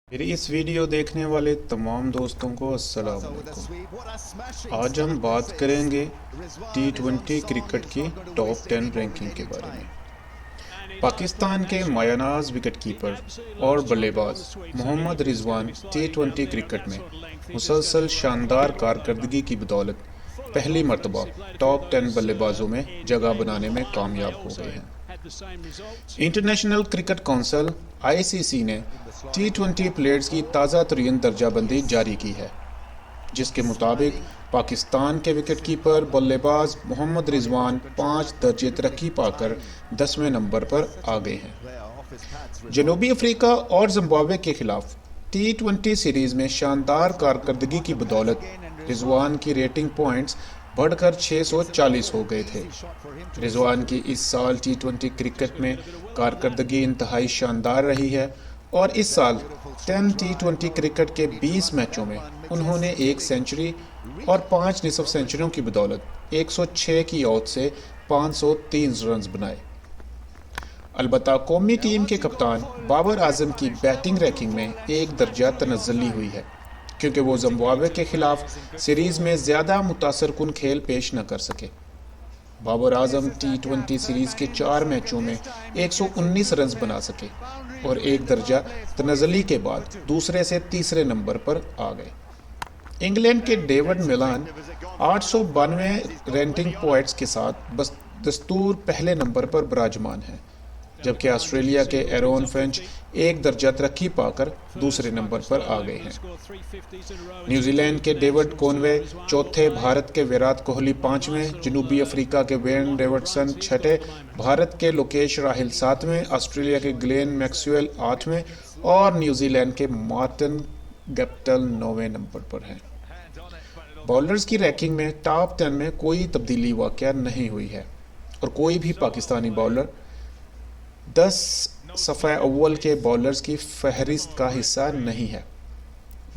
میری اس ویڈیو دیکھنے والے تمام دوستوں کو السلام علیکم۔ آج ہم بات کریں گے T20 کرکٹ کی ٹاپ 10 رینکنگ کے بارے میں۔ پاکستان کے مایہ ناز وکٹ کیپر اور بلے باز محمد رضوان T20 کرکٹ میں مسلسل شاندار کارکردگی کی بدولت پہلی مرتبہ ٹاپ 10 بلے بازوں میں جگہ بنانے میں کامیاب ہو گئے ہیں۔ انٹرنیشنل کرکٹ کونسل (ICC) نے T20 پلیئرز کی تازہ ترین درجہ بندی جاری کی ہے، جس کے مطابق پاکستان کے وکٹ کیپر بلے باز محمد رضوان 5 درجے ترقی پا کر 10ویں نمبر پر آ گئے ہیں۔ جنوبی افریقہ اور زمبابوے کے خلاف T20 سیریز میں شاندار کارکردگی کی بدولت رضوان کی ریٹنگ پوائنٹس بڑھ کر 640 ہو گئے تھے۔ رضوان کی اس سال T20 کرکٹ میں کارکردگی انتہائی شاندار رہی ہے اور اس سال 10 T20 کرکٹ کے 20 میچوں میں انہوں نے 1 سنچری اور 5 نصف سنچریوں کی بدولت 106 کی اوت سے 503 رنز بنائے۔ البتہ قومی ٹیم کے کپتان بابر اعظم کی بیٹنگ رینکنگ میں 1 درجہ تنزلی ہوئی ہے، کیونکہ وہ زمبابوے کے خلاف سیریز میں زیادہ متاثر کن کھیل پیش نہ کر سکے۔ بابر اعظم T20 سیریز کے 4 میچوں میں 119 رنز بنا سکے اور 1 درجہ تنزلی کے بعد دوسرے سے تیسرے نمبر پر آ گئے۔ انگلینڈ کے ڈیوڈ ملان 892 رینکنگ پوائنٹس کے ساتھ دستور پہلے نمبر پر براجمان ہیں، جبکہ آسٹریلیا کے ایرون فنچ 1 درجہ ترقی پا کر دوسرے نمبر پر آ گئے ہیں۔ نیوزی لینڈ کے ڈیوڈ کونوے چوتھے، بھارت کے ویرات کوہلی 5ویں، جنوبی افریقہ کے وین ڈیوڈسن 6، بھارت کے لوکیش راہل 7ویں، آسٹریلیا کے گلین میکسویل 8ویں اور نیوزی لینڈ کے مارٹن گپٹل 9ویں نمبر پر ہیں۔ باؤلرز کی رینکنگ میں ٹاپ 10 میں کوئی تبدیلی واقع نہیں ہوئی ہے اور کوئی بھی پاکستانی باؤلر 10 صفحہ اول کے باؤلرز کی فہرست کا حصہ نہیں ہے۔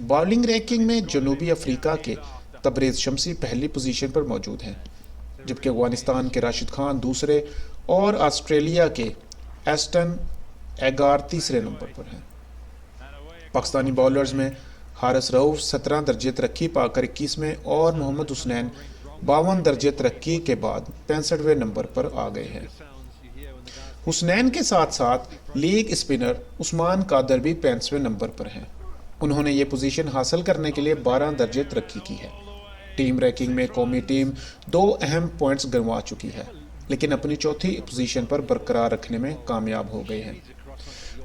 باؤلنگ رینکنگ میں جنوبی افریقہ کے تبریز شمسی پہلی پوزیشن پر موجود ہیں، جبکہ افغانستان کے راشد خان دوسرے اور آسٹریلیا کے ایسٹن ایگار تیسرے نمبر پر ہیں۔ پاکستانی باؤلرز میں حارث رؤف 17 درجے ترقی پا کر 21ویں اور محمد حسنین 52 درجے ترقی کے بعد 65ویں نمبر پر آ گئے ہیں۔ حسنین کے ساتھ ساتھ لیگ اسپنر عثمان قادر بھی 65ویں نمبر پر ہیں۔ انہوں نے یہ پوزیشن حاصل کرنے کے لیے 12 درجے ترقی کی ہے۔ ٹیم رینکنگ میں قومی ٹیم 2 اہم پوائنٹس گنوا چکی ہے، لیکن اپنی چوتھی پوزیشن پر برقرار رکھنے میں کامیاب ہو گئے ہیں۔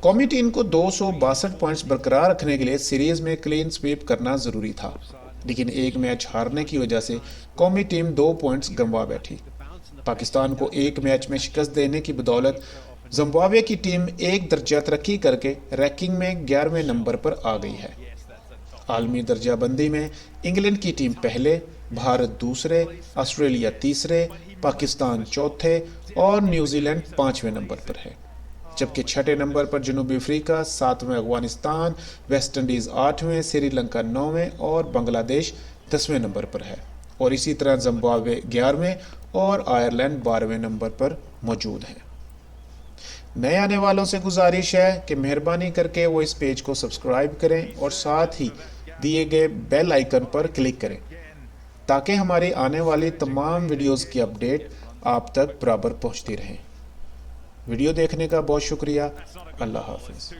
قومی ٹیم کو 262 پوائنٹس برقرار رکھنے کے لیے سیریز میں کلین سویپ کرنا ضروری تھا، لیکن ایک میچ ہارنے کی وجہ سے قومی ٹیم 2 پوائنٹس گنوا بیٹھی۔ پاکستان کو ایک میچ میں شکست دینے کی بدولت زمبابوے کی ٹیم 1 درجہ ترقی کر کے رینکنگ میں 11ویں نمبر پر آ گئی ہے۔ عالمی درجہ بندی میں انگلینڈ کی ٹیم پہلے، بھارت دوسرے، آسٹریلیا تیسرے، پاکستان چوتھے اور نیوزی لینڈ 5ویں نمبر پر ہے، جبکہ 6 نمبر پر جنوبی افریقہ، 7ویں افغانستان، ویسٹ انڈیز 8ویں، سری لنکا 9ویں اور بنگلہ دیش 10ویں نمبر پر ہے، اور اسی طرح زمبابوے 11ویں اور آئرلینڈ 12ویں نمبر پر موجود ہیں۔ نئے آنے والوں سے گزارش ہے کہ مہربانی کر کے وہ اس پیج کو سبسکرائب کریں اور ساتھ ہی دیے گئے بیل آئیکن پر کلک کریں تاکہ ہماری آنے والی تمام ویڈیوز کی اپڈیٹ آپ تک برابر پہنچتی رہیں۔ ویڈیو دیکھنے کا بہت شکریہ۔ اللہ حافظ۔